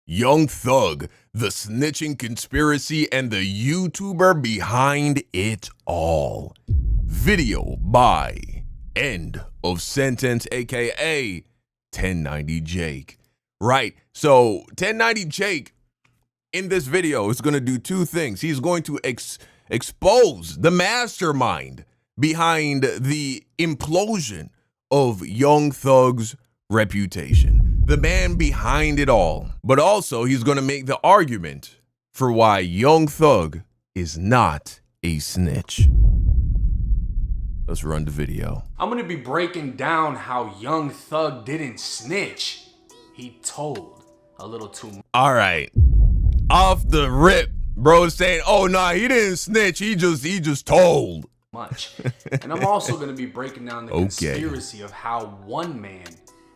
Young Thug, the snitching conspiracy and the YouTuber behind it all. Video by End of Sentence, aka 1090 Jake. Right, so 1090 Jake in this video is going to do two things. He's going to expose the mastermind behind the implosion of Young Thug's reputation, the man behind it all. But also, he's going to make the argument for why Young Thug is not a snitch. Let's run the video. I'm going to be breaking down how Young Thug didn't snitch. He told a little too much. All right. Off the rip, bro saying, oh, nah, he didn't snitch. He just told. And I'm also going to be breaking down the conspiracy of how one man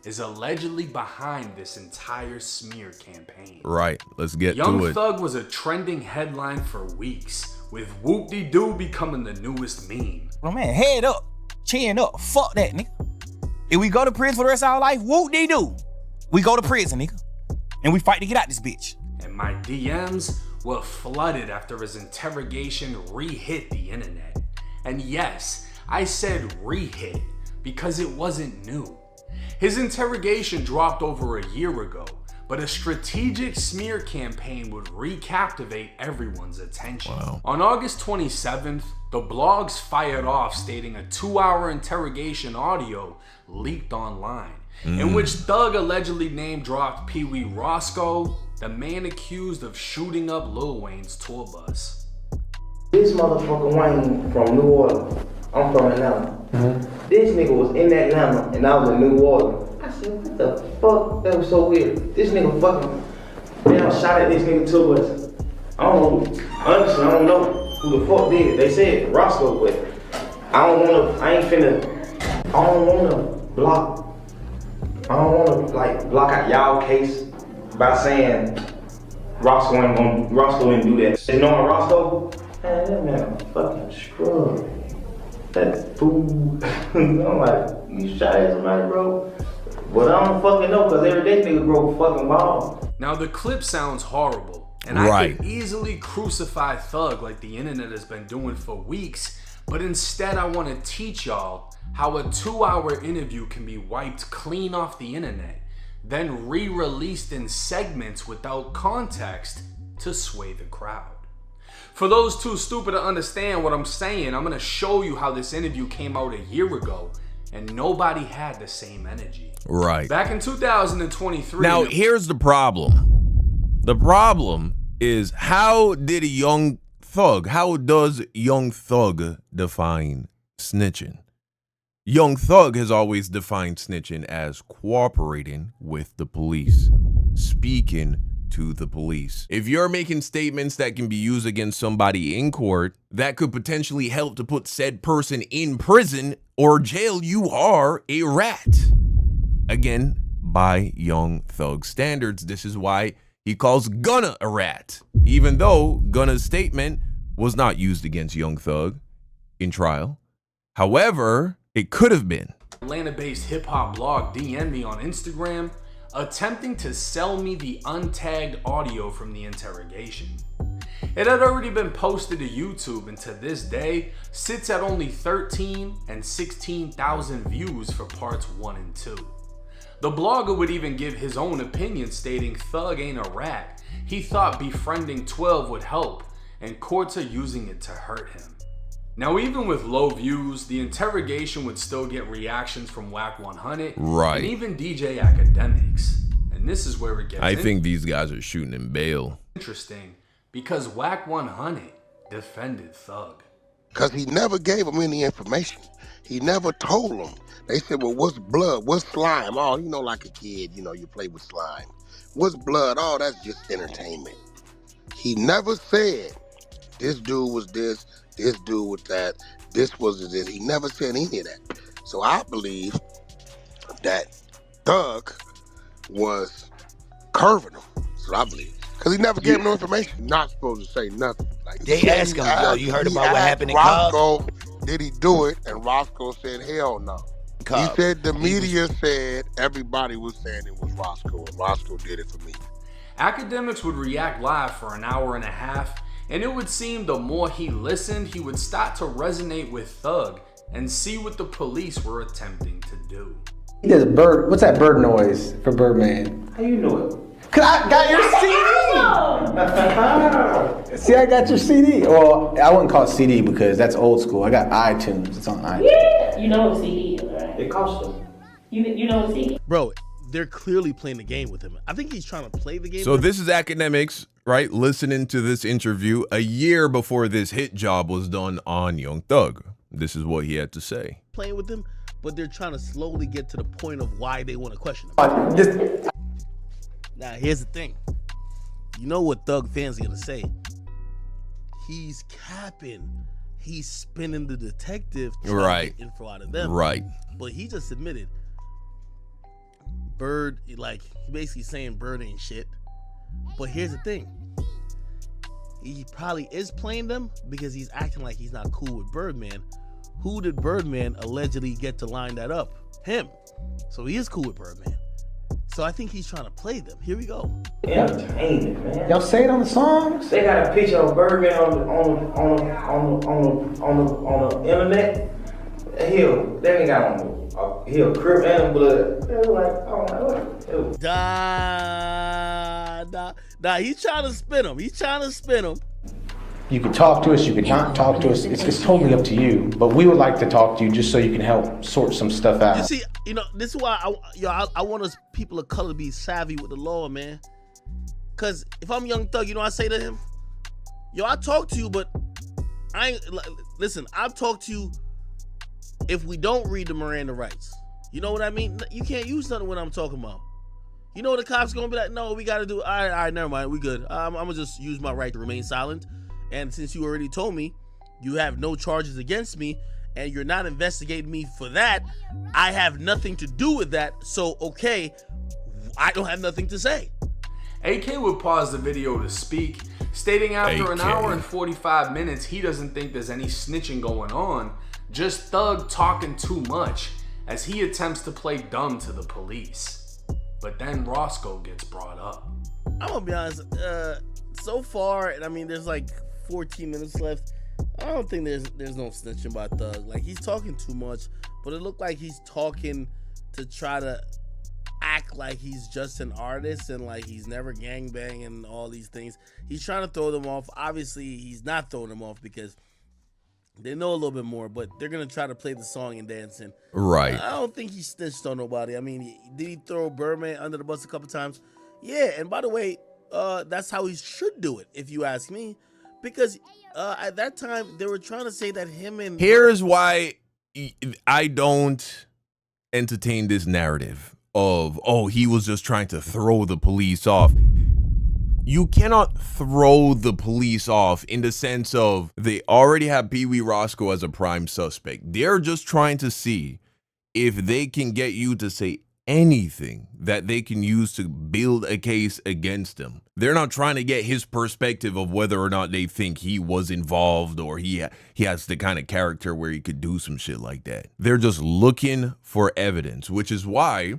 is allegedly behind this entire smear campaign. Right, let's get to it. Young Thug was a trending headline for weeks, with whoop-de-doo becoming the newest meme. Well, man, head up, chin up, fuck that, nigga. If we go to prison for the rest of our life, whoop-de-doo. We go to prison, nigga, and we fight to get out this bitch. And my DMs were flooded after his interrogation re-hit the internet. And yes, I said re-hit because it wasn't new. His interrogation dropped over a year ago, but a strategic smear campaign would recaptivate everyone's attention. Wow. On August 27th, the blogs fired off stating a 2-hour interrogation audio leaked online, in which Thug allegedly name-dropped Pee Wee Roscoe, the man accused of shooting up Lil Wayne's tour bus. This motherfucker Wayne from New Orleans. I'm from Atlanta. This nigga was in Atlanta and I was in New Orleans. I said, what the fuck? That was so weird. This nigga fucking, man, I shot at this nigga tour bus. I don't know, honestly, I don't know who the fuck did it. They said Roscoe, but I don't wanna block out y'all case by saying Roscoe didn't do that. And knowing Roscoe, man, that man a fucking scrub. That fool. I'm like, you shot at somebody, bro? But I don't fucking know, cause every day nigga grow fucking balls. Now the clip sounds horrible, and I could easily crucify Thug like the internet has been doing for weeks, but instead I want to teach y'all how a 2-hour interview can be wiped clean off the internet, then re-released in segments without context to sway the crowd. For those too stupid to understand what I'm saying, I'm going to show you how this interview came out a year ago and nobody had the same energy. Right. Back in 2023. Now, here's the problem. The problem is, how does Young Thug define snitching? Young Thug has always defined snitching as cooperating with the police, speaking to the police. If you're making statements that can be used against somebody in court that could potentially help to put said person in prison or jail, you are a rat. Again, by Young Thug standards, this is why he calls Gunna a rat, even though Gunna's statement was not used against Young Thug in trial. However, it could have been. Atlanta-based hip-hop blog DM'd me on Instagram attempting to sell me the untagged audio from the interrogation. It had already been posted to YouTube and to this day sits at only 13 and 16,000 views for parts 1 and 2. The blogger would even give his own opinion stating Thug ain't a rat. He thought befriending 12 would help and courts are using it to hurt him. Now, even with low views, the interrogation would still get reactions from Whack 100 and even DJ Academics. And this is where it gets I think these guys are shooting in bail. Interesting, because Whack 100 defended Thug. Because he never gave them any information. He never told them. They said, well, what's blood? What's slime? Oh, you know, like a kid, you know, you play with slime. What's blood? Oh, that's just entertainment. He never said, this dude was this dude was that, this was this. He never said any of that. So I believe that Thug was curving him. So I believe. Because he never gave him no information. He's not supposed to say nothing. Like, they asked him, yo, you heard about what happened in Roscoe, did he do it? And Roscoe said, hell no. He said the media said everybody was saying it was Roscoe, and Roscoe did it for me. Academics would react live for an hour and a half, and it would seem the more he listened, he would start to resonate with Thug and see what the police were attempting to do. He does bird. What's that bird noise for Birdman? How you know it? Cause I got your CD. See, I got your CD. Well, I wouldn't call it CD because that's old school. I got iTunes. It's on iTunes. Yeah, you know what CD is, right? It cost them. You know what CD? Bro, they're clearly playing the game with him. I think he's trying to play the game. So this is academics, right? Listening to this interview a year before this hit job was done on Young Thug. This is what he had to say. Playing with him, but they're trying to slowly get to the point of why they want to question him. Now, here's the thing. You know what Thug fans are going to say? He's capping. He's spinning the detective to Right. get info out of them. Right. But he just admitted Bird, like, he basically saying Bird ain't shit. But here's the thing. He probably is playing them because he's acting like he's not cool with Birdman. Who did Birdman allegedly get to line that up? Him. So he is cool with Birdman. So I think he's trying to play them. Here we go. Entertainment, man. Y'all say it on the songs? They got a picture of Birdman on the internet. Hell, they ain't got on Crip and blood. They were like, oh my God. Nah, he's trying to spin him. He's trying to spin him. You can talk to us, you can not talk to us. It's totally up to you. But we would like to talk to you just so you can help sort some stuff out. You see, this is why I want us people of color to be savvy with the law, man. Cause if I'm Young Thug, I say to him, I talk to you, but listen, I've talked to you if we don't read the Miranda rights. You know what I mean? You can't use nothing when I'm talking about. You know the cops gonna be like, no, we gotta do, all right, never mind, we good. I'm gonna just use my right to remain silent. And since you already told me you have no charges against me and you're not investigating me for that, I have nothing to do with that. So, okay, I don't have nothing to say. AK would pause the video to speak, stating after an AK. hour and 45 minutes, he doesn't think there's any snitching going on, just Thug talking too much as he attempts to play dumb to the police. But then Roscoe gets brought up. I'm gonna be honest, so far, and I mean, there's like 14 minutes left. I don't think there's no snitching by Thug. Like, he's talking too much, but it looked like he's talking to try to act like he's just an artist and like he's never gangbanging and all these things. He's trying to throw them off. Obviously, he's not throwing them off because they know a little bit more, but they're gonna try to play the song and dancing. Right. I don't think he snitched on nobody. I mean, did he throw Birdman under the bus a couple times? Yeah, and by the way, that's how he should do it, if you ask me. Because at that time, they were trying to say that him and... Here's why I don't entertain this narrative of, oh, he was just trying to throw the police off. You cannot throw the police off in the sense of they already have Pee Wee Roscoe as a prime suspect. They're just trying to see if they can get you to say anything that they can use to build a case against him. They're not trying to get his perspective of whether or not they think he was involved or he has the kind of character where he could do some shit like that. They're just looking for evidence, which is why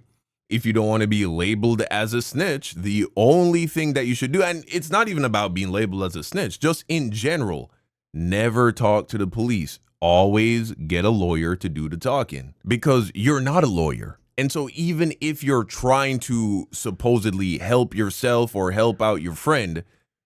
if you don't want to be labeled as a snitch, the only thing that you should do, and it's not even about being labeled as a snitch, just in general, never talk to the police. Always get a lawyer to do the talking because you're not a lawyer. And so even if you're trying to supposedly help yourself or help out your friend,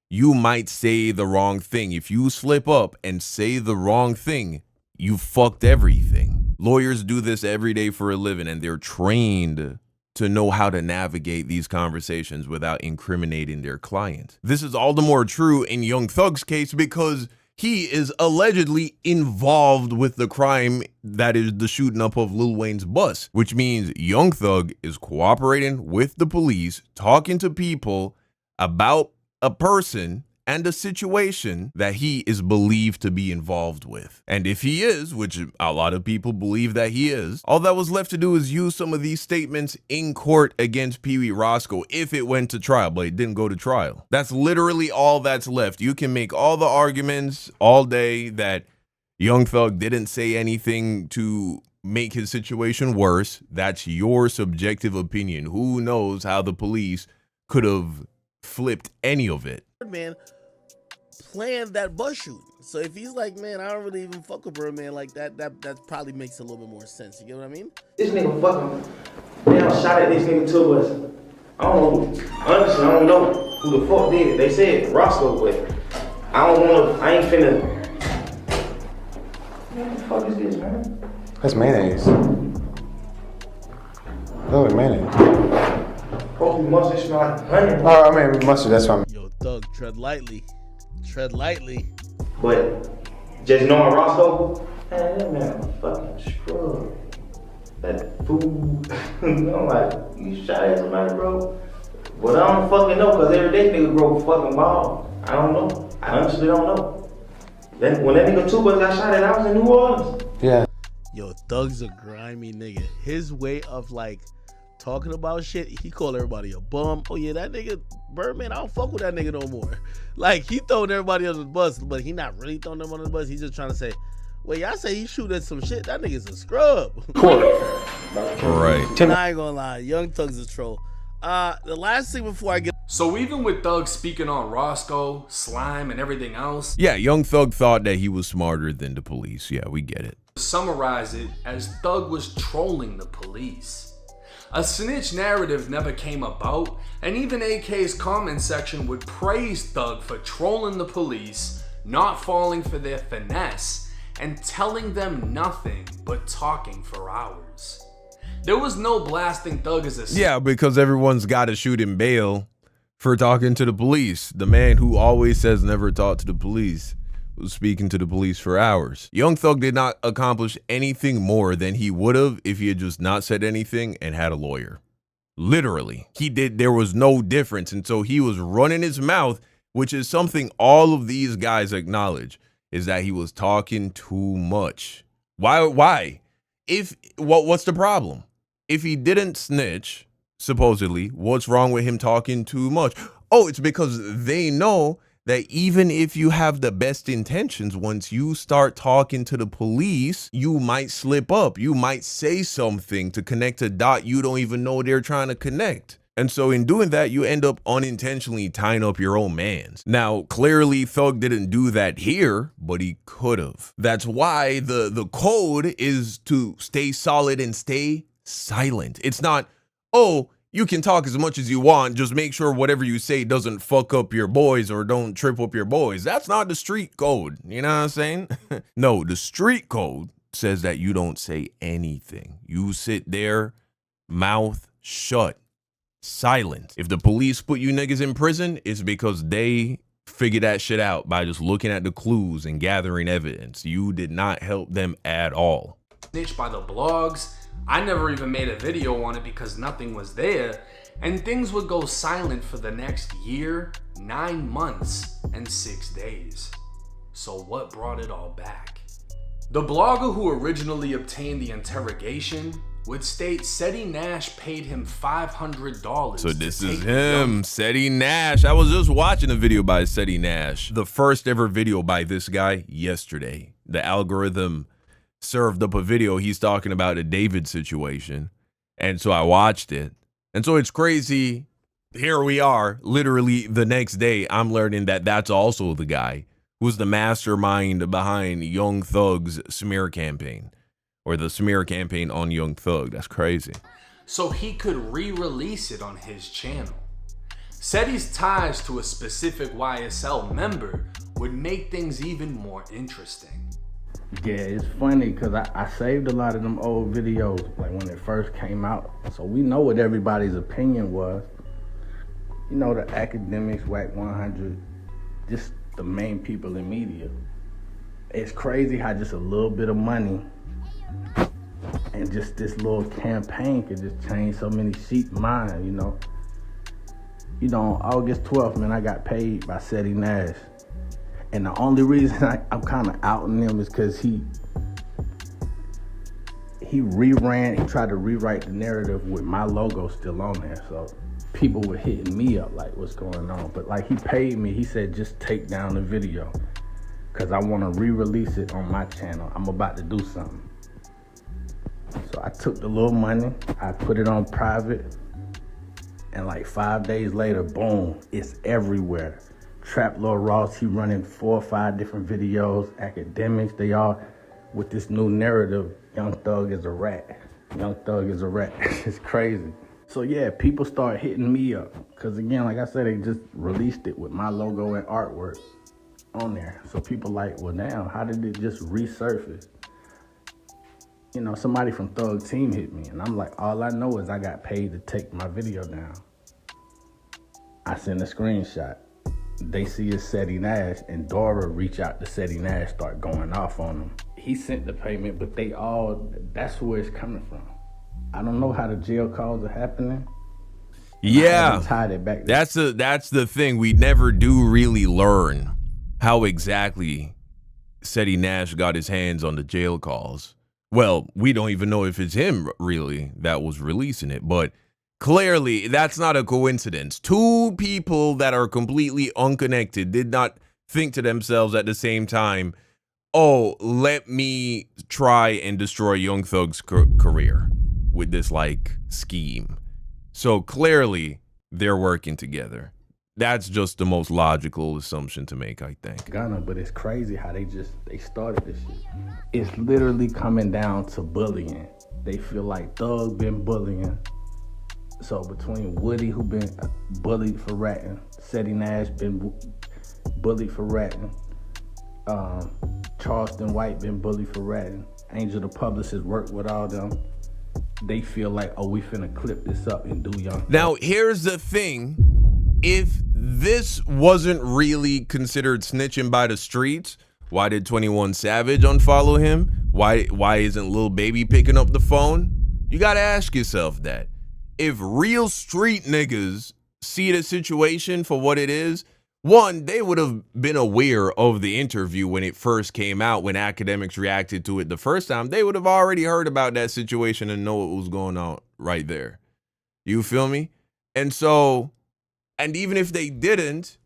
you might say the wrong thing. If you slip up and say the wrong thing, you fucked everything. Lawyers do this every day for a living, and they're trained to know how to navigate these conversations without incriminating their client. This is all the more true in Young Thug's case because he is allegedly involved with the crime that is the shooting up of Lil Wayne's bus, which means Young Thug is cooperating with the police, talking to people about a person and a situation that he is believed to be involved with. And if he is, which a lot of people believe that he is, all that was left to do is use some of these statements in court against Pee Wee Roscoe if it went to trial, but it didn't go to trial. That's literally all that's left. You can make all the arguments all day that Young Thug didn't say anything to make his situation worse. That's your subjective opinion. Who knows how the police could have flipped any of it. Man planned that bus shooting. So if he's like, man, I don't really even fuck with Birdman like that, that probably makes a little bit more sense. You get what I mean? This nigga fucking damn shot at this nigga tour bus. I don't know. Honestly, I don't know who the fuck did it. They said Roscoe, but I don't wanna, I ain't finna. What the fuck is this, man? That's mayonnaise. Oh, mayonnaise. Probably mustard smell like honey. Oh, I mean mustard. That's fine. Yo, Thug, tread lightly. Tread lightly. But just knowing Roscoe, man, that man a fucking scrub. That fool. I'm like, you shot at somebody, bro? But I don't fucking know, cause every day nigga broke a fucking ball. I don't know. I honestly don't know. Then when that nigga Tuba got shot at, I was in New Orleans. Yeah. Yo, Thug's a grimy nigga. His way of like talking about shit, he called everybody a bum. Oh yeah, that nigga Birdman, I don't fuck with that nigga no more. Like he throwing everybody under the bus, but he not really throwing them under the bus. He's just trying to say, well, y'all say he shoot at some shit. That nigga's a scrub. Right. I ain't gonna lie, Young Thug's a troll. The last thing before I get. So even with Thug speaking on Roscoe, Slime, and everything else, Yeah, Young Thug thought that he was smarter than the police. Yeah, we get it. summarize it as Thug was trolling the police. A snitch narrative never came about, and even AK's comment section would praise Thug for trolling the police, not falling for their finesse, and telling them nothing but talking for hours. There was no blasting Thug as a Yeah, because everyone's got to shoot him bail for talking to the police. The man who always says never talk to the police was speaking to the police for hours. Young Thug did not accomplish anything more than he would have if he had just not said anything and had a lawyer. Literally, there was no difference. And so he was running his mouth, which is something all of these guys acknowledge, is that he was talking too much. Why? What's the problem? If he didn't snitch, supposedly, what's wrong with him talking too much? Oh, it's because they know that even if you have the best intentions, once you start talking to the police, you might slip up. You might say something to connect a dot you don't even know they're trying to connect. And so in doing that, you end up unintentionally tying up your own mans. Now, clearly Thug didn't do that here, but he could have. That's why the code is to stay solid and stay silent. It's not, oh, you can talk as much as you want, just make sure whatever you say doesn't fuck up your boys or don't trip up your boys. That's not the street code. You know what I'm saying? No, the street code says that you don't say anything. You sit there, mouth shut, silent. If the police put you niggas in prison, it's because they figured that shit out by just looking at the clues and gathering evidence. You did not help them at all. snitch by the blogs. I never even made a video on it because nothing was there, and things would go silent for the next year, 9 months, and 6 days. So what brought it all back? The blogger who originally obtained the interrogation would state Seti Nash paid him $500. So this is him, Seti Nash. I was just watching a video by Seti Nash. The first ever video by this guy yesterday. The algorithm served up a video. He's talking about a David situation. And so I watched it. And so it's crazy. Here we are, literally the next day, I'm learning that that's also the guy who's the mastermind behind Young Thug's smear campaign, or the smear campaign on Young Thug. That's crazy. So he could re-release it on his channel. Seti's ties to a specific YSL member would make things even more interesting. Yeah, it's funny because I saved a lot of them old videos, like when it first came out. So we know what everybody's opinion was. You know, the academics, WAC 100, just the main people in media. It's crazy how just a little bit of money and just this little campaign could just change so many sheep minds, you know. You know, on August 12th, man, I got paid by Seti Nash. And the only reason I'm kind of outing him is because he tried to rewrite the narrative with my logo still on there. So people were hitting me up like, what's going on? But like, he paid me, he said, just take down the video because I want to re-release it on my channel. I'm about to do something. So I took the little money, I put it on private, And like 5 days later, boom, it's everywhere. Trap Lord Ross, he running 4 or 5 different videos. Academics, they all with this new narrative, Young Thug is a rat. Young Thug is a rat. It's crazy. So yeah, people start hitting me up. Cause again, like I said, they just released it with my logo and artwork on there. So people like, well now, how did it just resurface? You know, somebody from Thug Team hit me, and I'm like, all I know is I got paid to take my video down. I send a screenshot. They see it's Seti Nash, and Dora reach out to Seti Nash, start going off on him. He sent the payment, but they all, that's where it's coming from. I don't know how the jail calls are happening. Yeah, tied it back. That's the thing. We never do really learn how exactly Seti Nash got his hands on the jail calls. Well, we don't even know if it's him really that was releasing it, but clearly that's not a coincidence. 2 people that are completely unconnected did not think to themselves at the same time, oh, let me try and destroy Young Thug's career with this like scheme. So clearly they're working together. That's just the most logical assumption to make, I think. Ghana, but it's crazy how they started this shit. It's literally coming down to bullying. They feel like Thug been bullying. So between Woody, who been bullied for ratting, Seti Nash been bullied for ratting, Charleston White been bullied for ratting, Angel the publicist worked with all them. They feel like, oh, we finna clip this up and do Young Thug. Now, here's the thing. If this wasn't really considered snitching by the streets, why did 21 Savage unfollow him? Why isn't Lil Baby picking up the phone? You gotta ask yourself that. If real street niggas see the situation for what it is, one, they would have been aware of the interview when it first came out, when academics reacted to it the first time. They would have already heard about that situation and know what was going on right there. You feel me? And so, and even if they didn't,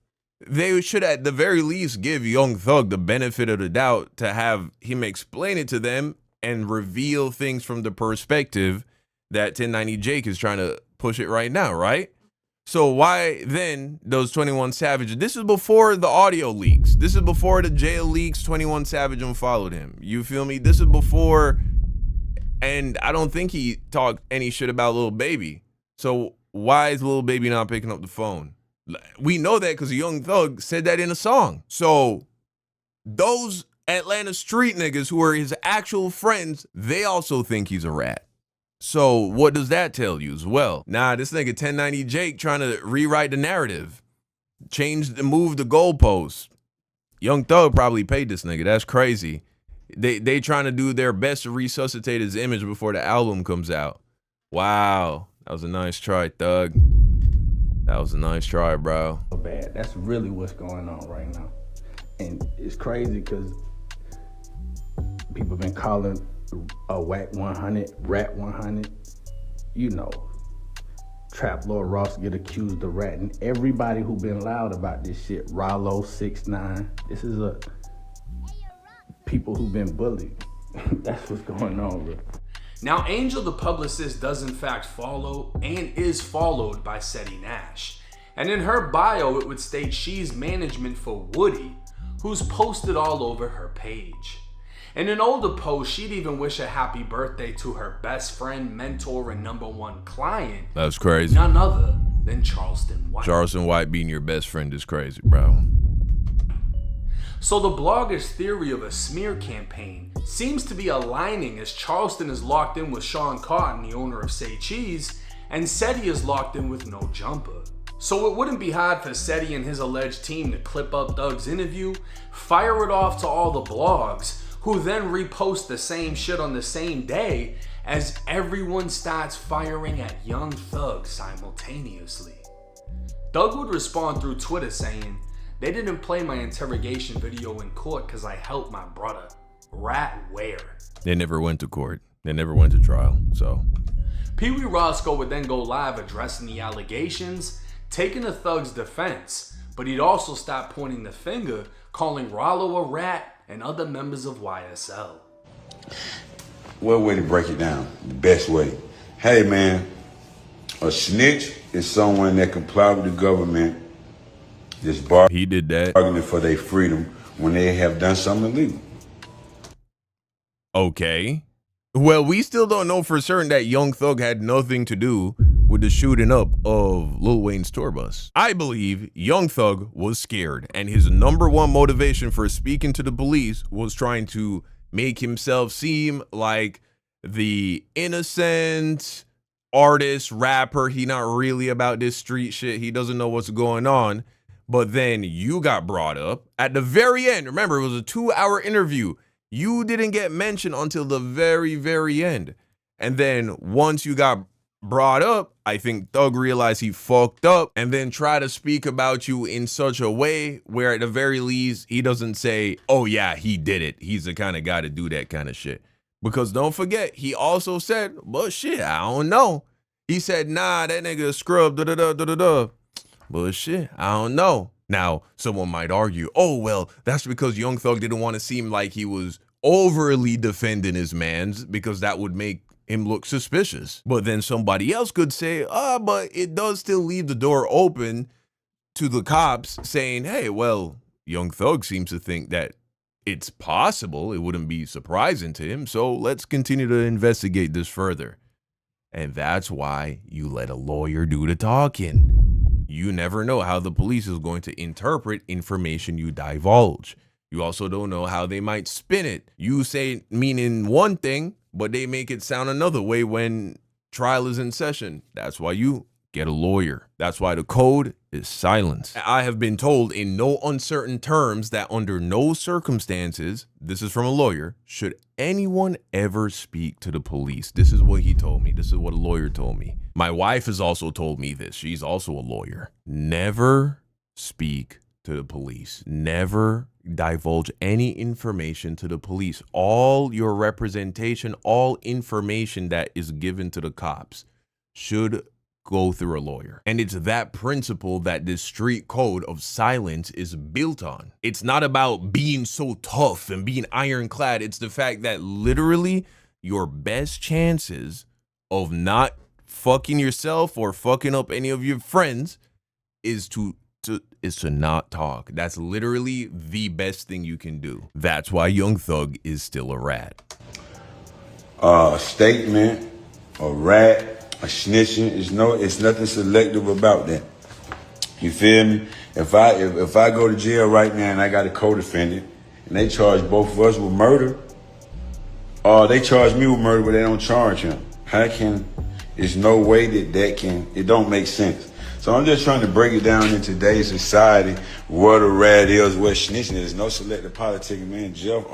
they should at the very least give Young Thug the benefit of the doubt to have him explain it to them and reveal things from the perspective that 1090 Jake is trying to push it right now, right? So why then does 21 Savage, this is before the audio leaks, this is before the jail leaks, 21 Savage unfollowed him. You feel me? This is before, and I don't think he talked any shit about Lil Baby. So why is Lil Baby not picking up the phone? We know that because Young Thug said that in a song. So those Atlanta street niggas who are his actual friends, they also think he's a rat. So what does that tell you as well? Nah, this nigga 1090 Jake trying to rewrite the narrative, move the goalposts. Young Thug probably paid this nigga. That's crazy. They trying to do their best to resuscitate his image before the album comes out. Wow, that was a nice try, Thug. That was a nice try, bro. So bad. That's really what's going on right now, and it's crazy because people been calling a whack 100, rat 100. You know, Trap Lord Ross get accused of ratting. Everybody who been loud about this shit, Rollo 6ix9ine. This is people who been bullied. That's what's going on, bro. Now, Angel the publicist does in fact follow and is followed by Seti Nash. And in her bio, it would state she's management for Woody, who's posted all over her page. In an older post, she'd even wish a happy birthday to her best friend, mentor, and #1 client. That's crazy. None other than Charleston White. Charleston White being your best friend is crazy, bro. So the blogger's theory of a smear campaign seems to be aligning, as Charleston is locked in with Sean Cotton, the owner of Say Cheese, and Seti is locked in with No Jumper. So it wouldn't be hard for Seti and his alleged team to clip up Thug's interview, fire it off to all the blogs, who then repost the same shit on the same day as everyone starts firing at Young Thug simultaneously. Thug would respond through Twitter saying, "They didn't play my interrogation video in court because I helped my brother." Rat where? They never went to court. They never went to trial, so. Pee Wee Roscoe would then go live addressing the allegations, taking the Thug's defense, but he'd also stop pointing the finger, calling Rollo a rat and other members of YSL. What way to break it down? The best way. Hey man, a snitch is someone that comply with the government, just he did that. bargaining for their freedom when they have done something illegal. Okay. Well, we still don't know for certain that Young Thug had nothing to do with the shooting up of Lil Wayne's tour bus. I believe Young Thug was scared, and his #1 motivation for speaking to the police was trying to make himself seem like the innocent artist, rapper. He not really about this street shit. He doesn't know what's going on. But then you got brought up at the very end. Remember, it was a 2-hour interview. You didn't get mentioned until the very, very end. And then once you got brought up, I think Thug realized he fucked up and then try to speak about you in such a way where at the very least, he doesn't say, oh yeah, he did it. He's the kind of guy to do that kind of shit. Because don't forget, he also said, but shit, I don't know. He said, nah, that nigga scrub, da-da-da-da-da-da. But shit, I don't know. Now, someone might argue, oh, well, that's because Young Thug didn't want to seem like he was overly defending his mans because that would make him look suspicious. But then somebody else could say, but it does still leave the door open to the cops saying, hey, well, Young Thug seems to think that it's possible. It wouldn't be surprising to him. So let's continue to investigate this further. And that's why you let a lawyer do the talking. You never know how the police is going to interpret information you divulge. You also don't know how they might spin it. You say meaning one thing, but they make it sound another way when trial is in session. That's why you get a lawyer. That's why the code is silence. I have been told in no uncertain terms that under no circumstances, this is from a lawyer, should anyone ever speak to the police. This is what he told me. This is what a lawyer told me. My wife has also told me this. She's also a lawyer. Never speak to the police. Never divulge any information to the police. All your representation, all information that is given to the cops should go through a lawyer. And it's that principle that this street code of silence is built on. It's not about being so tough and being ironclad. It's the fact that literally your best chances of not fucking yourself or fucking up any of your friends is to not talk. That's literally the best thing you can do. That's why Young Thug is still a rat. A statement, a rat, a snitching, it's nothing selective about that. You feel me? If I go to jail right now and I got a co-defendant and they charge both of us with murder, or they charge me with murder but they don't charge him, there's no way it don't make sense. So I'm just trying to break it down in today's society, what a rat is, what snitching is. No selective politicking, man. Jeff,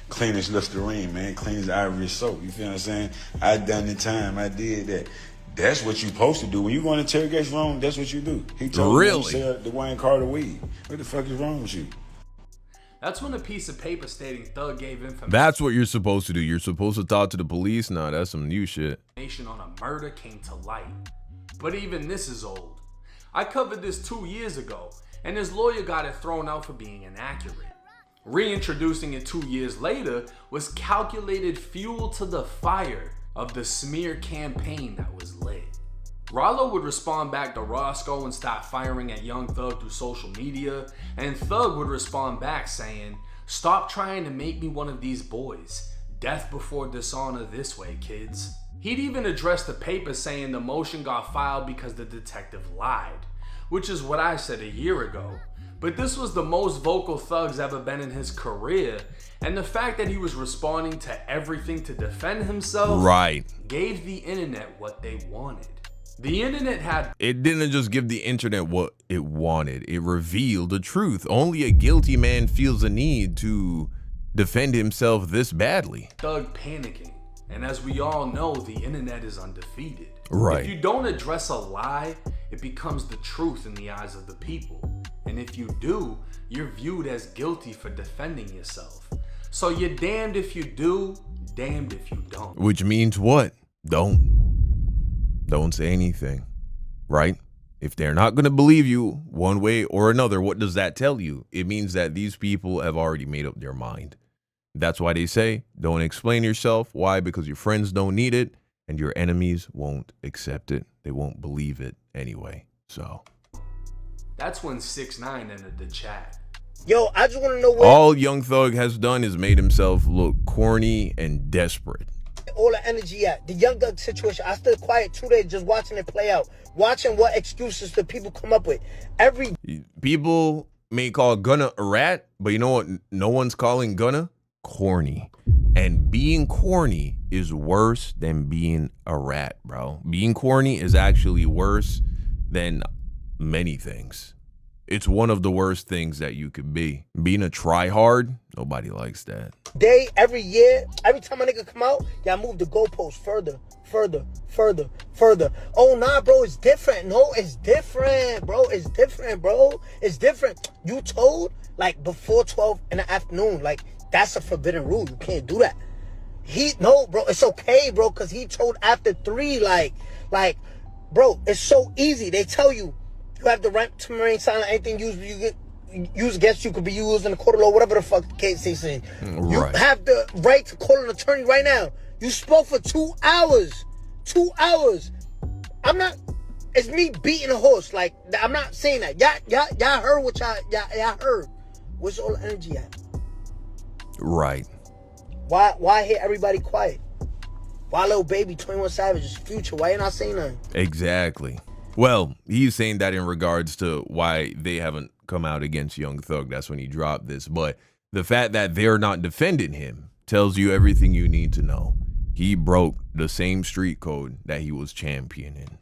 clean as Listerine, man. Clean as Irish soap. You feel what I'm saying? I done the time. I did that. That's what you supposed to do. When you go in interrogation room, that's what you do. He told me to sell the Wayne Carter weed. What the fuck is wrong with you? That's when a piece of paper stating Thug gave information. That's what you're supposed to do. You're supposed to talk to the police. Nah, that's some new shit. On a murder came to light. But even this is old. I covered this 2 years ago, and his lawyer got it thrown out for being inaccurate. Reintroducing it 2 years later was calculated fuel to the fire of the smear campaign that was lit. Rollo would respond back to Roscoe and stop firing at Young Thug through social media, and Thug would respond back saying, "Stop trying to make me one of these boys. Death before dishonor this way, kids." He'd even addressed the paper saying the motion got filed because the detective lied, which is what I said a year ago. But this was the most vocal Thug's ever been in his career, and the fact that he was responding to everything to defend himself gave the internet what they wanted. The internet it didn't just give the internet what it wanted. It revealed the truth. Only a guilty man feels the need to defend himself this badly. Thug panicking. And as we all know, the internet is undefeated. Right. If you don't address a lie, it becomes the truth in the eyes of the people. And if you do, you're viewed as guilty for defending yourself. So you're damned if you do, damned if you don't. Which means what? Don't say anything, right? If they're not going to believe you one way or another, what does that tell you? It means that these people have already made up their mind. That's why they say, don't explain yourself. Why? Because your friends don't need it and your enemies won't accept it. They won't believe it. anyway. So That's when 6ix9ine entered the chat. Yo, I just want to know where all Young Thug has done is made himself look corny and desperate. all the energy at. The Young Thug situation, I stood quiet 2 days just watching it play out. Watching what excuses the people come up with. Every People may call Gunna a rat, but you know what? No one's calling Gunna corny. And being corny is worse than being a rat, bro. Being corny is actually worse than many things. It's one of the worst things that you could be. Being a tryhard, nobody likes that. day, every year, every time a nigga come out, y'all move the goalposts further, further, further, further. Oh, nah, bro, it's different. No, it's different, bro. It's different, bro. It's different. You told, like, before 12 in the afternoon. Like, that's a forbidden rule. You can't do that. No, bro, it's okay, bro, because he told after 3, like, bro, it's so easy. They tell you, you have the right to remain silent. Anything used against you could be used in the court of law, whatever the fuck the case they say. You have the right to call an attorney right now. You spoke for 2 hours. 2 hours. It's me beating a horse. Like, I'm not saying that. Y'all heard what y'all heard. Where's all the energy at? Right. Why hear everybody quiet? Why Lil Baby, 21 Savage, Future? Why you not saying nothing? Exactly. Well, he's saying that in regards to why they haven't come out against Young Thug. That's when he dropped this. But the fact that they're not defending him tells you everything you need to know. He broke the same street code that he was championing.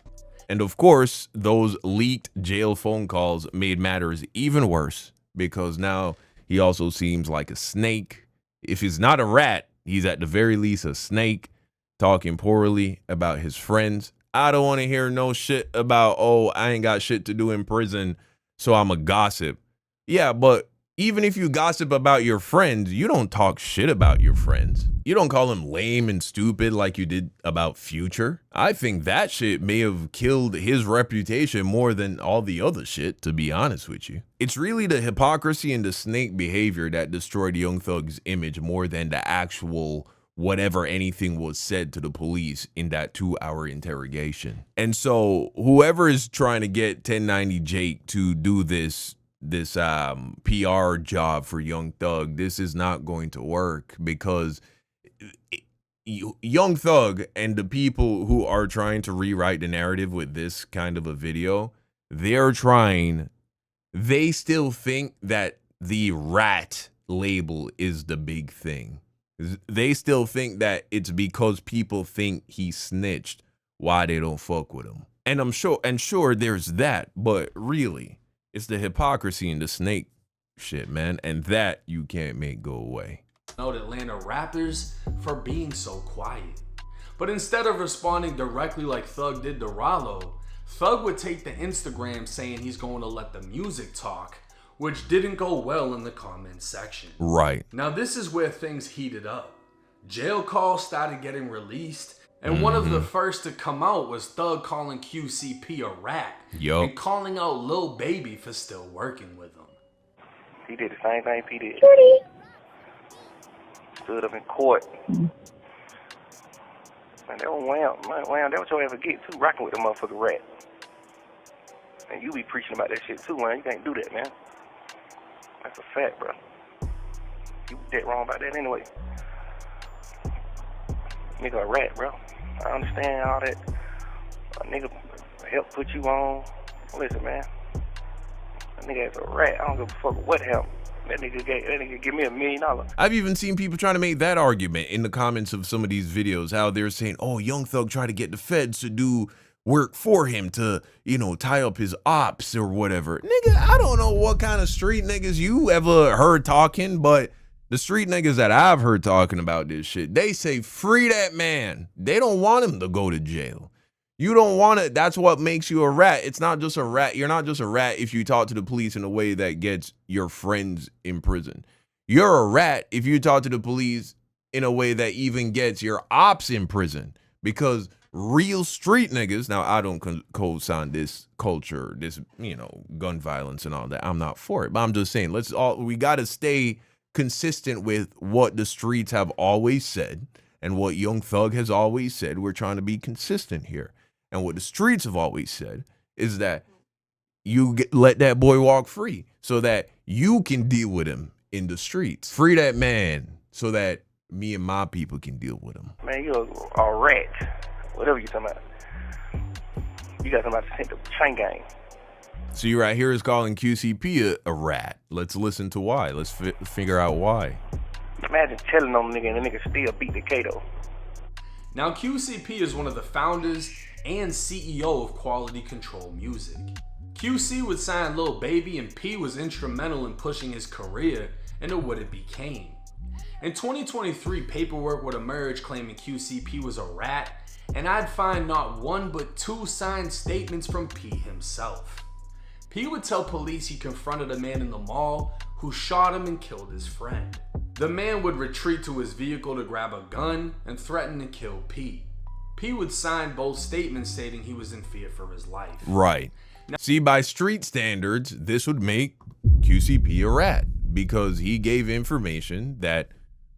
And of course, those leaked jail phone calls made matters even worse because now he also seems like a snake. If he's not a rat, he's at the very least a snake talking poorly about his friends. I don't want to hear no shit about, oh, I ain't got shit to do in prison, so I'm a gossip. Yeah, but even if you gossip about your friends, you don't talk shit about your friends. You don't call them lame and stupid like you did about Future. I think that shit may have killed his reputation more than all the other shit, to be honest with you. It's really the hypocrisy and the snake behavior that destroyed Young Thug's image more than the actual whatever anything was said to the police in that 2-hour interrogation. And so whoever is trying to get 1090 Jake to do this PR job for Young Thug, this is not going to work because Young Thug and the people who are trying to rewrite the narrative with this kind of a video, they still think that the rat label is the big thing. They still think that it's because people think he snitched why they don't fuck with him. And I'm sure there's that, but really, it's the hypocrisy and the snake shit, man. And that you can't make go away. Atlanta rappers for being so quiet. But instead of responding directly like Thug did to Rollo, Thug would take to Instagram saying he's going to let the music talk, which didn't go well in the comment section. Right. Now this is where things heated up. Jail calls started getting released, and one of the first to come out was Thug calling QCP a rat and calling out Lil Baby for still working with him. He did the same thing P did. Stood up in court. Man, that was wham. That what you ever get too, rocking with the motherfucking rat. And you be preaching about that shit too, man. You can't do that, man. That's a fact, bro. You dead wrong about that anyway. Nigga a rat, bro. I understand all that. A nigga help put you on. Listen, man. That nigga is a rat. I don't give a fuck what happened. That nigga give me $1 million. I've even seen people trying to make that argument in the comments of some of these videos, how they're saying, oh, Young Thug tried to get the feds to do work for him to, tie up his ops or whatever. Nigga, I don't know what kind of street niggas you ever heard talking, but the street niggas that I've heard talking about this shit, they say free that man. They don't want him to go to jail. You don't want it. That's what makes you a rat. It's not just a rat. You're not just a rat if you talk to the police in a way that gets your friends in prison. You're a rat if you talk to the police in a way that even gets your ops in prison. Because real street niggas, now I don't co-sign this culture, this, gun violence and all that. I'm not for it. But I'm just saying, we got to stay consistent with what the streets have always said and what Young Thug has always said. We're trying to be consistent here. And what the streets have always said is that you let that boy walk free so that you can deal with him in the streets. Free that man so that me and my people can deal with him. Man, you a rat. Whatever you talking about. You got somebody to take the chain gang. So you right here is calling QCP a rat. Let's listen to why. Let's figure out why. Imagine telling on the nigga and the nigga still beat the Kato. Now, QCP is one of the founders and CEO of Quality Control Music. QC would sign Lil Baby, and P was instrumental in pushing his career into what it became. In 2023, paperwork would emerge claiming QCP was a rat, and I'd find not one but two signed statements from P himself. P would tell police he confronted a man in the mall who shot him and killed his friend. The man would retreat to his vehicle to grab a gun and threaten to kill P. P would sign both statements stating he was in fear for his life. Right. Now, see, by street standards, this would make QCP a rat because he gave information that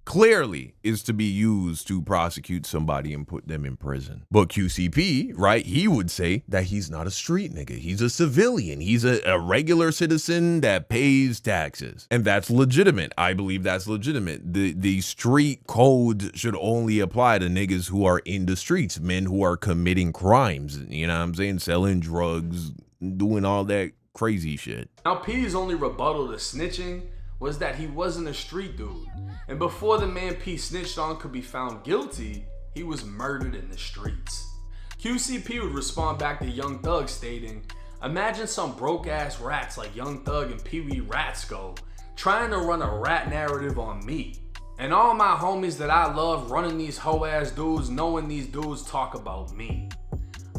clearly is to be used to prosecute somebody and put them in prison. But QCP, right, he would say that he's not a street nigga. He's a civilian. He's a regular citizen that pays taxes. And that's legitimate. I believe that's legitimate. The street code should only apply to niggas who are in the streets, men who are committing crimes, you know what I'm saying, selling drugs, doing all that crazy shit. Now, P's only rebuttal to snitching was that he wasn't a street dude. And before the man P snitched on could be found guilty, he was murdered in the streets. QCP would respond back to Young Thug stating, "Imagine some broke ass rats like Young Thug and Pee Wee Ratsko trying to run a rat narrative on me. And all my homies that I love running these hoe ass dudes knowing these dudes talk about me.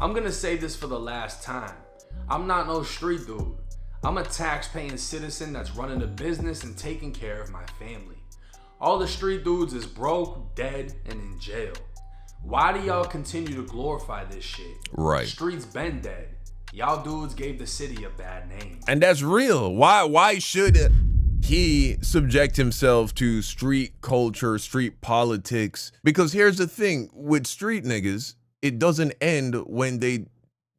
I'm gonna say this for the last time. I'm not no street dude. I'm a tax-paying citizen that's running a business and taking care of my family. All the street dudes is broke, dead, and in jail. Why do y'all continue to glorify this shit? Right. Streets been dead. Y'all dudes gave the city a bad name." And that's real. Why should he subject himself to street culture, street politics? Because here's the thing with street niggas, it doesn't end when they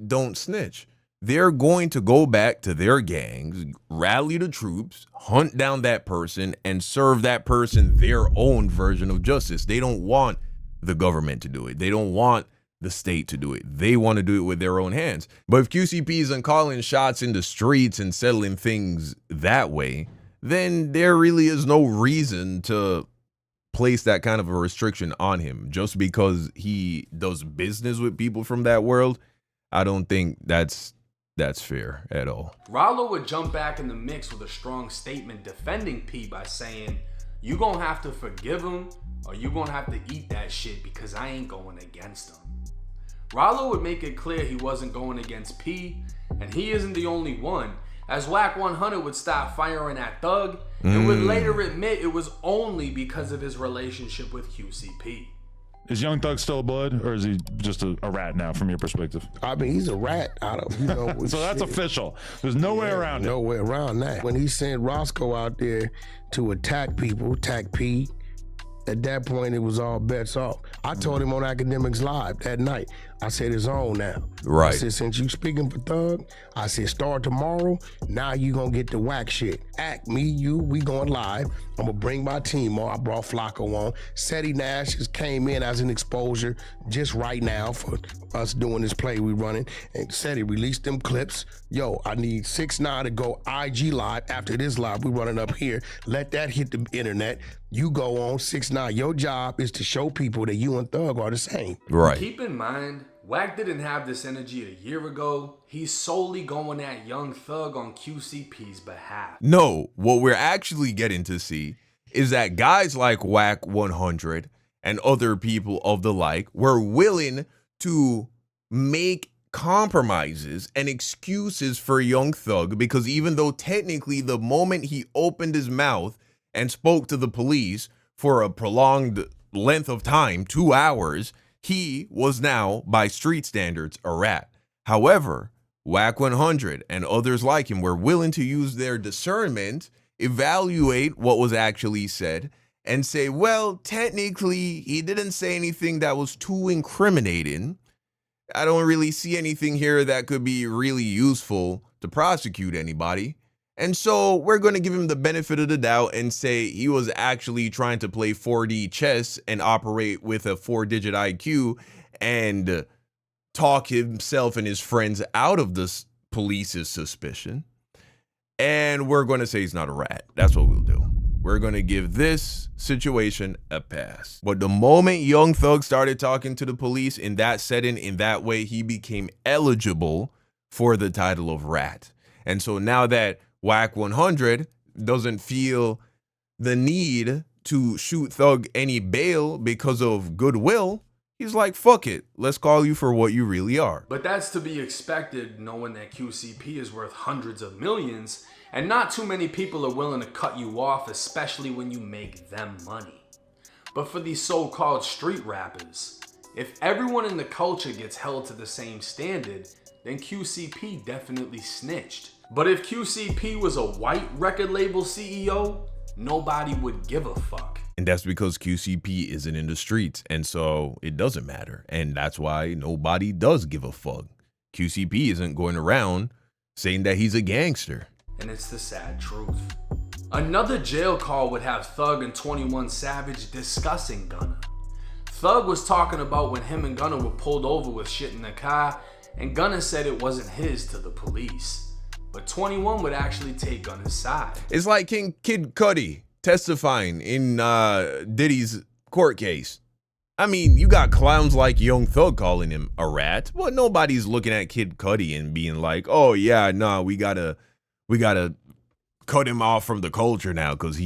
don't snitch. They're going to go back to their gangs, rally the troops, hunt down that person, and serve that person their own version of justice. They don't want the government to do it. They don't want the state to do it. They want to do it with their own hands. But if QCP isn't calling shots in the streets and settling things that way, then there really is no reason to place that kind of a restriction on him. Just because he does business with people from that world, I don't think that's fair at all. Rollo would jump back in the mix with a strong statement defending P by saying, "You gonna have to forgive him or you gonna have to eat that shit because I ain't going against him." Rollo would make it clear he wasn't going against P, and he isn't the only one, as Whack 100 would stop firing at Thug and would later admit it was only because of his relationship with QCP. Is Young Thug still a blood, or is he just a rat now, from your perspective? I mean, he's a rat out of, you know. So that's official. There's no way around it. No way around that. When he sent Roscoe out there to attack people, attack P, at that point, it was all bets off. I told him on Academics Live that night, I said, it's on now. Right. I said, since you speaking for Thug, I said, start tomorrow. Now you gonna get the whack shit. Act, me, you, we going live. I'm gonna bring my team on. I brought Flacco on. Seti Nash just came in as an exposure just right now for us doing this play we running. And Seti released them clips. Yo, I need 6ix9ine to go IG live after this live we running up here. Let that hit the internet. You go on 6ix9ine. Your job is to show people that you and Thug are the same. Right. Keep in mind, Wack didn't have this energy a year ago. He's solely going at Young Thug on QCP's behalf. No, what we're actually getting to see is that guys like Wack 100 and other people of the like were willing to make compromises and excuses for Young Thug, because even though technically the moment he opened his mouth and spoke to the police for a prolonged length of time, 2 hours, he was now, by street standards, a rat. However, Wack 100 and others like him were willing to use their discernment, evaluate what was actually said, and say, well, technically, he didn't say anything that was too incriminating. I don't really see anything here that could be really useful to prosecute anybody. And so we're going to give him the benefit of the doubt and say he was actually trying to play 4D chess and operate with a 4-digit IQ and talk himself and his friends out of the police's suspicion. And we're going to say he's not a rat. That's what we'll do. We're going to give this situation a pass. But the moment Young Thug started talking to the police in that setting, in that way, he became eligible for the title of rat. And so now that Whack 100 doesn't feel the need to shoot Thug any bail because of goodwill, he's like, fuck it, let's call you for what you really are. But that's to be expected, knowing that QCP is worth hundreds of millions, and not too many people are willing to cut you off, especially when you make them money. But for these so-called street rappers, if everyone in the culture gets held to the same standard, then QCP definitely snitched. But if QCP was a white record label CEO, nobody would give a fuck. And that's because QCP isn't in the streets, and so it doesn't matter. And that's why nobody does give a fuck. QCP isn't going around saying that he's a gangster. And it's the sad truth. Another jail call would have Thug and 21 Savage discussing Gunna. Thug was talking about when him and Gunna were pulled over with shit in the car, and Gunna said it wasn't his to the police. But 21 would actually take Gunna's side. It's like Kid Cudi testifying in Diddy's court case. I mean, you got clowns like Young Thug calling him a rat, but nobody's looking at Kid Cudi and being like, oh yeah, nah, we gotta cut him off from the culture now because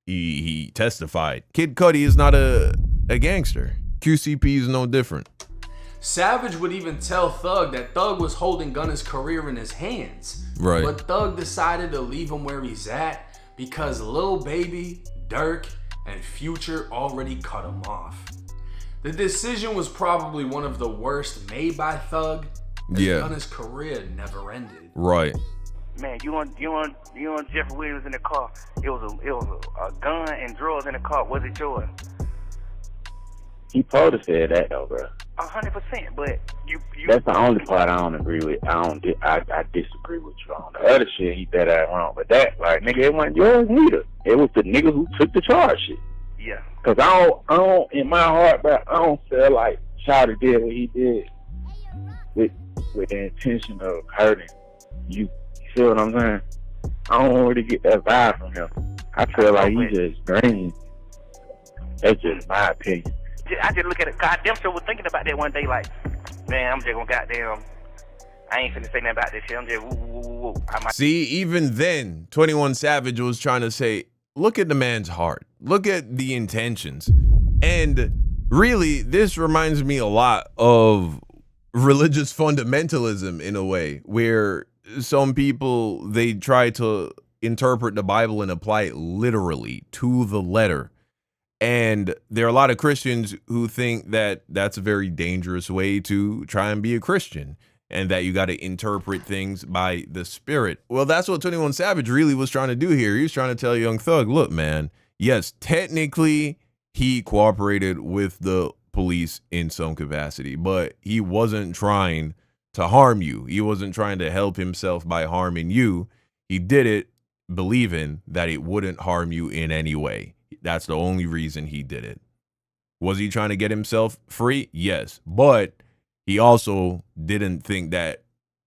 he testified. Kid Cudi is not a gangster. QCP is no different. Savage would even tell Thug that Thug was holding Gunna's career in his hands. Right. But Thug decided to leave him where he's at because Lil Baby, Dirk, and Future already cut him off. The decision was probably one of the worst made by Thug, as Gunna's career never ended. Right. Man, you on Jeffrey Williams in the car. It was a gun and drugs in the car. Was it yours? He probably said that though, bro. 100%, but you that's the only part I don't agree with. I disagree with you on. The other shit, he said that wrong. But that, like, nigga, it wasn't yours neither. It was the nigga who took the charge shit. Yeah. Cause I don't, in my heart, bro, I don't feel like Shawty did what he did with the intention of hurting you. You feel what I'm saying? I don't really get that vibe from him. I feel like he just green. That's just my opinion. I just look at it. Goddamn sure was thinking about that one day, like, man, I'm just gonna goddamn. I ain't finna say nothing about this shit. I'm just woo. See, even then, 21 Savage was trying to say, look at the man's heart. Look at the intentions. And really, this reminds me a lot of religious fundamentalism in a way, where some people, they try to interpret the Bible and apply it literally to the letter. And there are a lot of Christians who think that that's a very dangerous way to try and be a Christian, and that you got to interpret things by the Spirit. Well, that's what 21 Savage really was trying to do here. He was trying to tell Young Thug, look, man, yes, technically he cooperated with the police in some capacity, but he wasn't trying to harm you. He wasn't trying to help himself by harming you. He did it believing that it wouldn't harm you in any way. That's the only reason he did it. Was he trying to get himself free? Yes. But he also didn't think that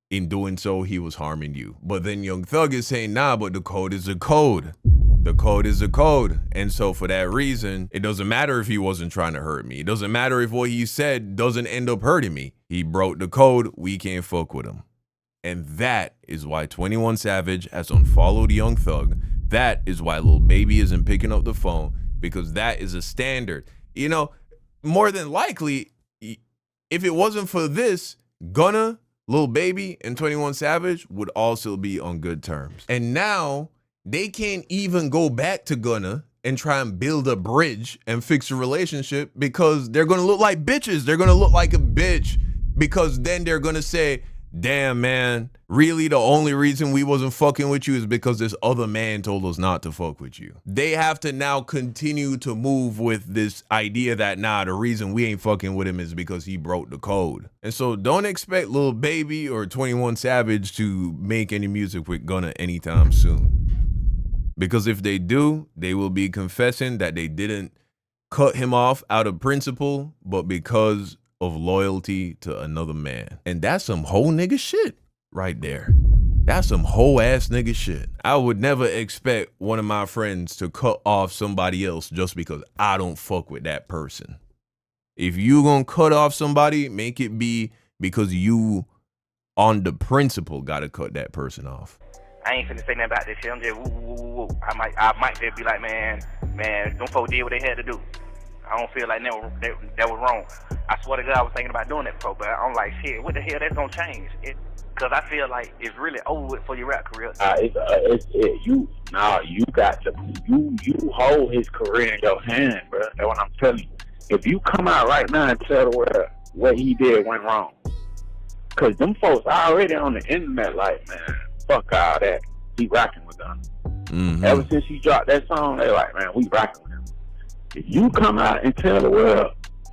in doing so, he was harming you. But then Young Thug is saying, nah, but the code is a code. The code is a code. And so for that reason, it doesn't matter if he wasn't trying to hurt me. It doesn't matter if what he said doesn't end up hurting me. He broke the code. We can't fuck with him. And that is why 21 Savage has unfollowed Young Thug. That is why Lil Baby isn't picking up the phone, because that is a standard. You know, more than likely, if it wasn't for this, Gunna, Lil Baby, and 21 Savage would also be on good terms. And now they can't even go back to Gunna and try and build a bridge and fix a relationship, because they're going to look like bitches. They're going to look like a bitch, because then they're going to say, damn, man, really the only reason we wasn't fucking with you is because this other man told us not to fuck with you. They have to now continue to move with this idea that, nah, the reason we ain't fucking with him is because he broke the code. And so don't expect Lil Baby or 21 Savage to make any music with Gunna anytime soon. Because if they do, they will be confessing that they didn't cut him off out of principle, but because of loyalty to another man. And that's some whole nigga shit right there. That's some whole ass nigga shit. I would never expect one of my friends to cut off somebody else just because I don't fuck with that person. If you gonna cut off somebody, make it be because you on the principle gotta cut that person off. I ain't finna say nothing about this shit. I'm just woo, woo, woo, woo. I might just be like, man, them folks did what they had to do. I don't feel like that was wrong. I swear to God, I was thinking about doing that before, but I'm like, shit, what the hell that's gonna change? Because I feel like it's really over with for your rap career. You got to, you hold his career in your hand, bro. That's what I'm telling you. If you come out right now and tell the world what he did went wrong, because them folks already on the internet like, man, fuck all that. He rocking with them. Mm-hmm. Ever since he dropped that song, they like, man, we rocking with him. If you come out and tell the world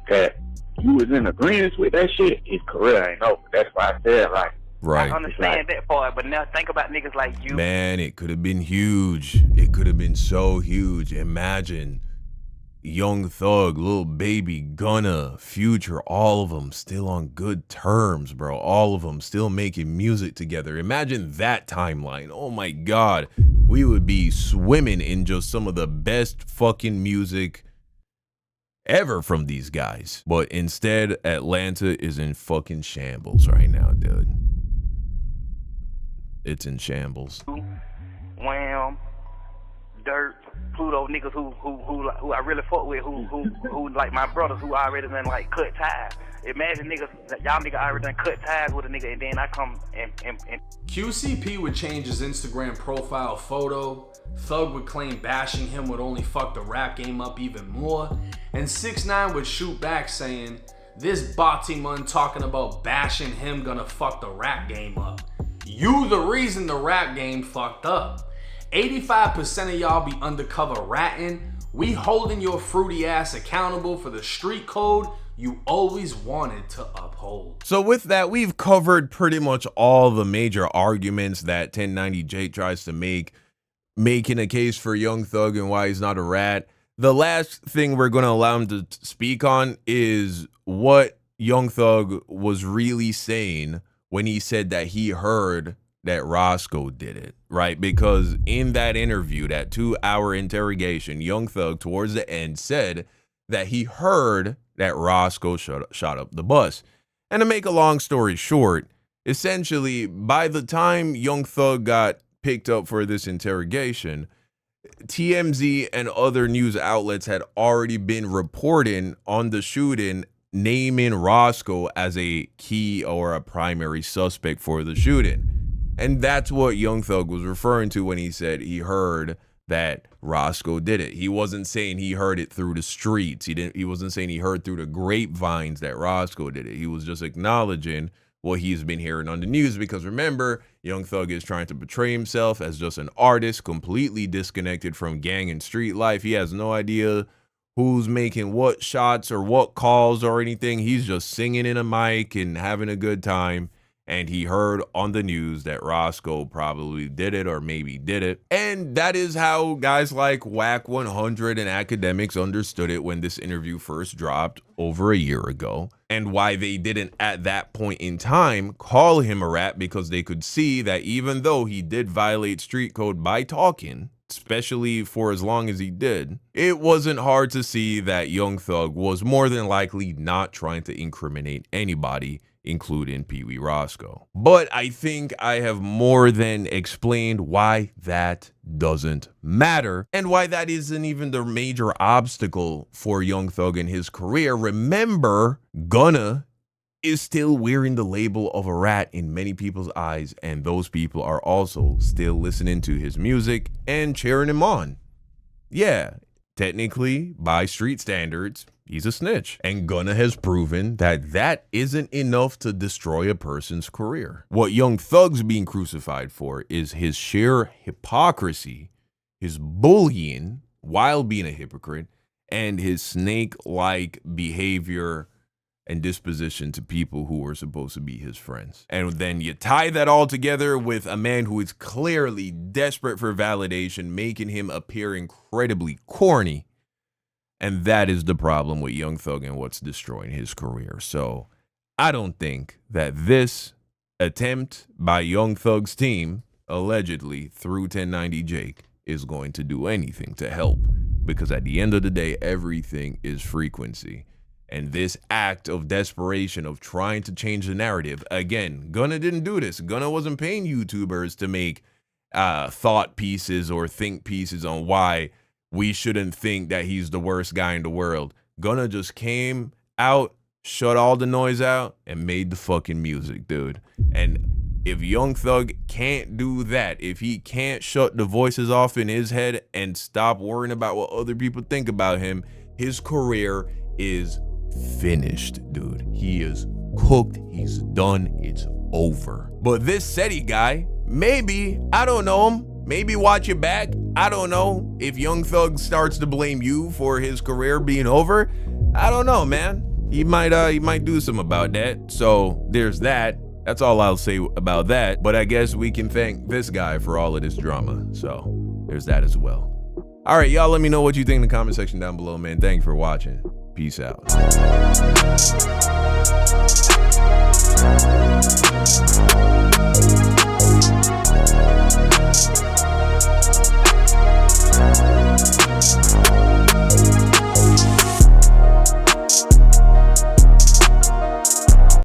that you was in agreement with that shit, his career ain't over. That's why I said, like, right. I understand that part, but now think about niggas like you. Man, it could have been huge. It could have been so huge. Imagine Young Thug, Lil Baby, Gunna, Future, all of them still on good terms, bro. All of them still making music together. Imagine that timeline. Oh my God. We would be swimming in just some of the best fucking music ever from these guys. But instead, Atlanta is in fucking shambles right now, dude. It's in shambles. Wham, Dirt, Pluto, niggas who I really fuck with, who like my brothers who already done like cut ties. Imagine niggas, y'all niggas already done cut ties with a nigga, and then I come and QCP would change his Instagram profile photo. Thug would claim bashing him would only fuck the rap game up even more. And 6ix9ine would shoot back saying, this Batiman talking about bashing him gonna fuck the rap game up. You the reason the rap game fucked up. 85% of y'all be undercover ratting. We holding your fruity ass accountable for the street code you always wanted to uphold. So with that, we've covered pretty much all the major arguments that 1090 Jake tries to make, making a case for Young Thug and why he's not a rat. The last thing we're going to allow him to speak on is what Young Thug was really saying when he said that he heard that Roscoe did it, right? Because in that interview, that 2-hour interrogation, Young Thug towards the end said that he heard that Roscoe shot up the bus. And to make a long story short, essentially, by the time Young Thug got picked up for this interrogation, TMZ and other news outlets had already been reporting on the shooting, naming Roscoe as a key or a primary suspect for the shooting. And that's what Young Thug was referring to when he said he heard that Roscoe did it. He wasn't saying he heard it through the streets. He wasn't saying he heard through the grapevines that Roscoe did it. He was just acknowledging what he's been hearing on the news, because remember, Young Thug is trying to portray himself as just an artist, completely disconnected from gang and street life. He has no idea who's making what shots or what calls or anything. He's just singing in a mic and having a good time. And he heard on the news that Roscoe probably did it or maybe did it. And that is how guys like Whack 100 and academics understood it when this interview first dropped over a year ago. And why they didn't at that point in time call him a rat, because they could see that even though he did violate street code by talking, especially for as long as he did, it wasn't hard to see that Young Thug was more than likely not trying to incriminate anybody, including Pee Wee Roscoe. But I think I have more than explained why that doesn't matter and why that isn't even the major obstacle for Young Thug in his career. Remember, Gunna is still wearing the label of a rat in many people's eyes, and those people are also still listening to his music and cheering him on. Yeah, technically, by street standards, he's a snitch. And Gunna has proven that that isn't enough to destroy a person's career. What Young Thug's being crucified for is his sheer hypocrisy, his bullying while being a hypocrite, and his snake-like behavior and disposition to people who were supposed to be his friends. And then you tie that all together with a man who is clearly desperate for validation, making him appear incredibly corny. And that is the problem with Young Thug and what's destroying his career. So I don't think that this attempt by Young Thug's team, allegedly through 1090 Jake, is going to do anything to help. Because at the end of the day, everything is frequency. And this act of desperation of trying to change the narrative, again, Gunna didn't do this. Gunna wasn't paying YouTubers to make thought pieces or think pieces on why we shouldn't think that he's the worst guy in the world. Gunna just came out, shut all the noise out, and made the fucking music, dude. And if Young Thug can't do that, if he can't shut the voices off in his head and stop worrying about what other people think about him, his career is finished, dude. He is cooked. He's done. It's over. But this SETI guy, maybe, I don't know him. Maybe watch it back. I don't know. If Young Thug starts to blame you for his career being over, I don't know, man. He might do something about that. So there's that. That's all I'll say about that. But I guess we can thank this guy for all of this drama. So there's that as well. All right, y'all, let me know what you think in the comment section down below, man. Thank you for watching. Peace out.